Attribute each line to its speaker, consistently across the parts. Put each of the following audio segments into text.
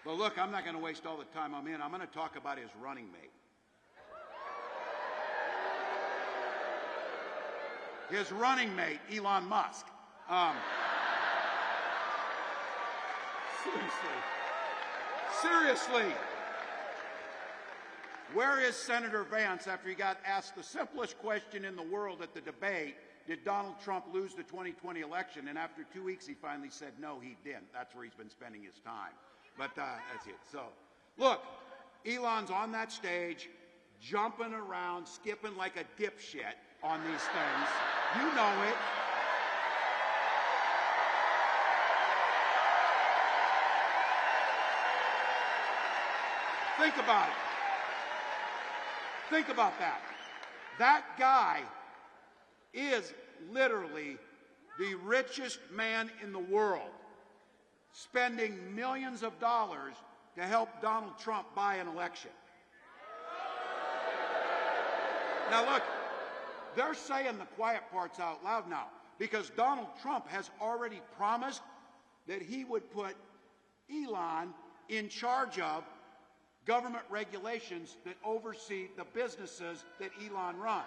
Speaker 1: Well, look, I'm not going to waste all the time I'm in. I'm going to talk about his running mate. His running mate, Elon Musk. Seriously. Where is Senator Vance after he got asked the simplest question in the world at the debate? Did Donald Trump lose the 2020 election? And after 2 weeks, he finally said, no, he didn't. That's where he's been spending his time. But that's it. So, look, Elon's on that stage, jumping around, skipping like a dipshit on these things. You know it. Think about it. Think about that. That guy is literally the richest man in the world, spending millions of dollars to help Donald Trump buy an election. Now look, they're saying the quiet parts out loud now because Donald Trump has already promised that he would put Elon in charge of government regulations that oversee the businesses that Elon runs.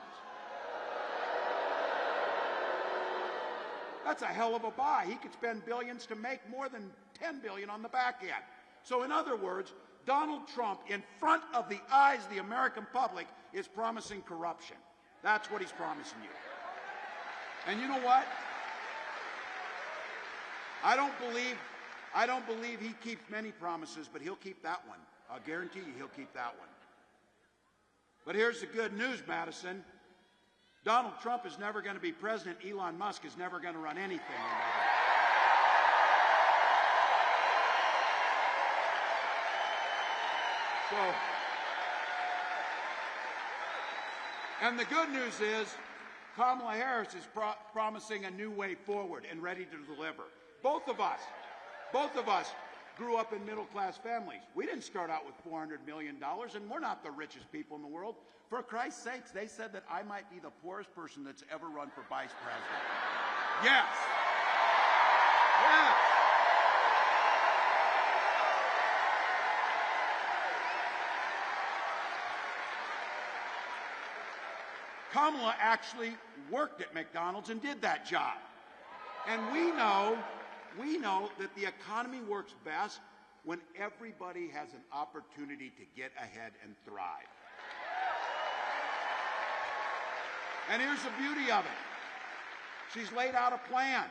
Speaker 1: That's a hell of a buy. He could spend billions to make more than $10 billion on the back end. So in other words, Donald Trump, in front of the eyes of the American public, is promising corruption. That's what he's promising you. And you know what? I don't believe he keeps many promises, but he'll keep that one. I'll guarantee you he'll keep that one. But here's the good news, Madison. Donald Trump is never going to be president. Elon Musk is never going to run anything. So, and the good news is Kamala Harris is promising a new way forward and ready to deliver. Both of us grew up in middle-class families. We didn't start out with $400 million, and we're not the richest people in the world. For Christ's sakes, they said that I might be the poorest person that's ever run for vice president. Yes. Yes. Kamala actually worked at McDonald's and did that job. And we know that the economy works best when everybody has an opportunity to get ahead and thrive. And here's the beauty of it. She's laid out a plan.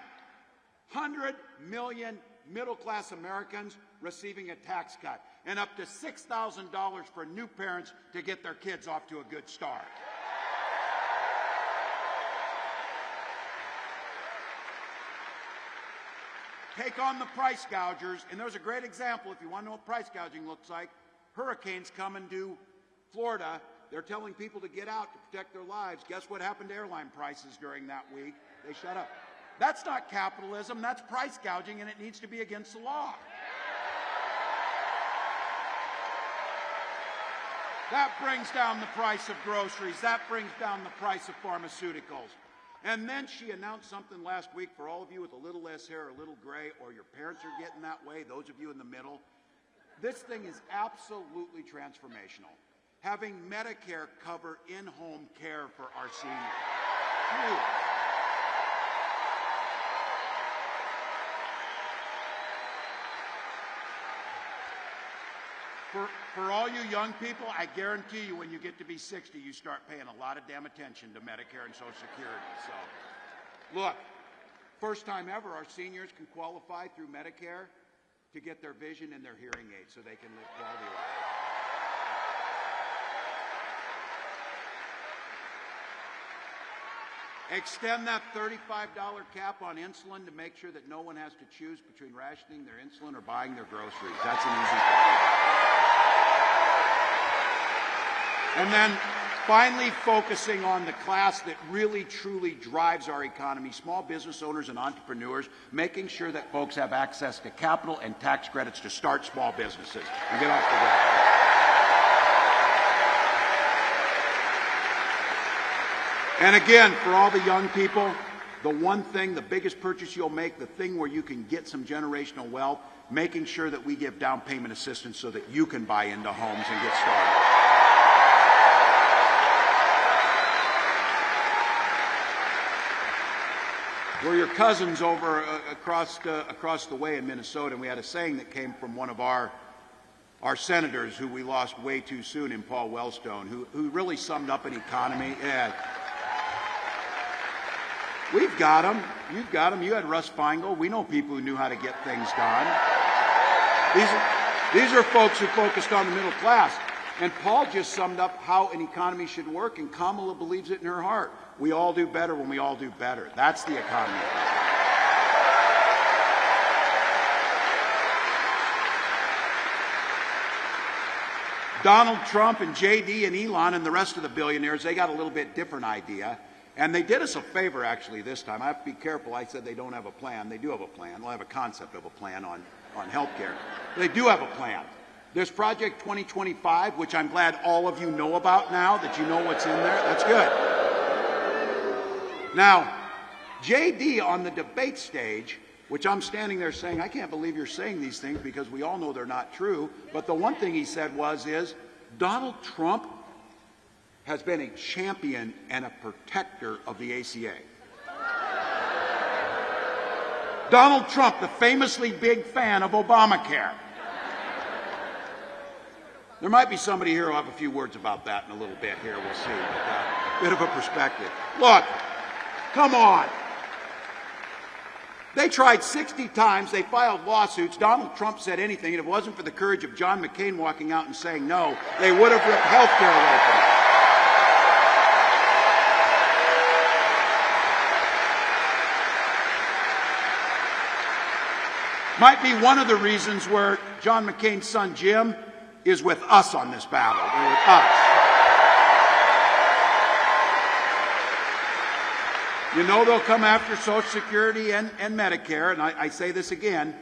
Speaker 1: 100 million middle-class Americans receiving a tax cut and up to $6,000 for new parents to get their kids off to a good start. Take on the price gougers, and there's a great example if you want to know what price gouging looks like. Hurricanes coming to Florida. They're telling people to get out to protect their lives. Guess what happened to airline prices during that week? They shut up. That's not capitalism, that's price gouging, and it needs to be against the law. That brings down the price of groceries. That brings down the price of pharmaceuticals. And then she announced something last week for all of you with a little less hair, a little gray, or your parents are getting that way, those of you in the middle. This thing is absolutely transformational. Having Medicare cover in-home care for our seniors. Huge. For all you young people, I guarantee you when you get to be 60, you start paying a lot of damn attention to Medicare and Social Security. So, look, first time ever, our seniors can qualify through Medicare to get their vision and their hearing aids so they can live quality life. Extend that $35 cap on insulin to make sure that no one has to choose between rationing their insulin or buying their groceries. That's an easy thing. And then finally focusing on the class that really, truly drives our economy, small business owners and entrepreneurs, making sure that folks have access to capital and tax credits to start small businesses and get off the ground. And again, for all the young people, the one thing, the biggest purchase you'll make, the thing where you can get some generational wealth, making sure that we give down payment assistance so that you can buy into homes and get started. We're your cousins over across the way in Minnesota, and we had a saying that came from one of our senators who we lost way too soon in Paul Wellstone, who really summed up an economy. Yeah. We've got them. You've got them. You had Russ Feingold. We know people who knew how to get things done. These are folks who focused on the middle class. And Paul just summed up how an economy should work, and Kamala believes it in her heart. We all do better when we all do better. That's the economy. Donald Trump and JD and Elon and the rest of the billionaires, they got a little bit different idea. And they did us a favor, actually, this time. I have to be careful. I said they don't have a plan. They do have a plan. They'll have a concept of a plan on health care. They do have a plan. There's Project 2025, which I'm glad all of you know about now, that you know what's in there. That's good. Now, JD on the debate stage, which I'm standing there saying, I can't believe you're saying these things because we all know they're not true. But the one thing he said is Donald Trump has been a champion and a protector of the ACA. Donald Trump, the famously big fan of Obamacare. There might be somebody here who'll have a few words about that in a little bit here, we'll see. But, bit of a perspective. Look, come on. They tried 60 times, they filed lawsuits, Donald Trump said anything, and if it wasn't for the courage of John McCain walking out and saying no, they would have ripped health care away from him. Might be one of the reasons where John McCain's son Jim is with us on this battle. They're with us. You know they'll come after Social Security and Medicare, and I say this again.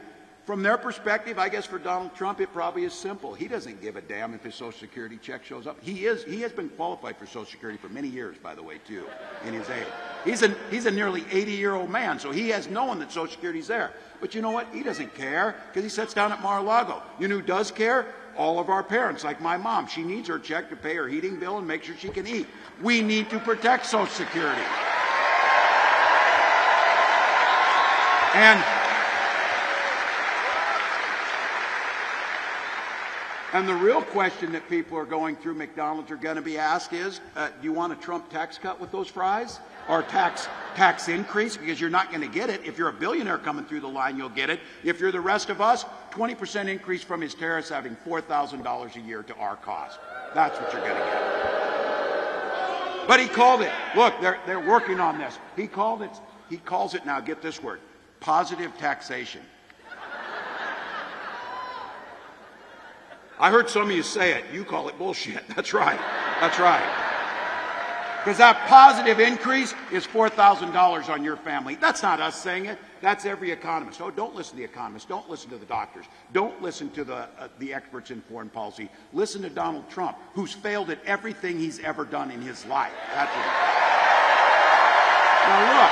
Speaker 1: From their perspective, I guess for Donald Trump, it probably is simple. He doesn't give a damn if his Social Security check shows up. He has been qualified for Social Security for many years, by the way, too, in his age. He's a nearly 80-year-old man, so he has known that Social Security's there. But you know what? He doesn't care because he sits down at Mar-a-Lago. You know who does care? All of our parents, like my mom. She needs her check to pay her heating bill and make sure she can eat. We need to protect Social Security. And the real question that people are going through McDonald's are going to be asked is, do you want a Trump tax cut with those fries? Or tax increase? Because you're not going to get it. If you're a billionaire coming through the line, you'll get it. If you're the rest of us, 20% increase from his terrorists having $4,000 a year to our cost. That's what you're going to get. But he called it. Look, they're working on this. He calls it now, get this word, positive taxation. I heard some of you say it. You call it bullshit. That's right. That's right. Because that positive increase is $4,000 on your family. That's not us saying it. That's every economist. Oh, don't listen to the economists. Don't listen to the doctors. Don't listen to the experts in foreign policy. Listen to Donald Trump, who's failed at everything he's ever done in his life. That's it. Now look.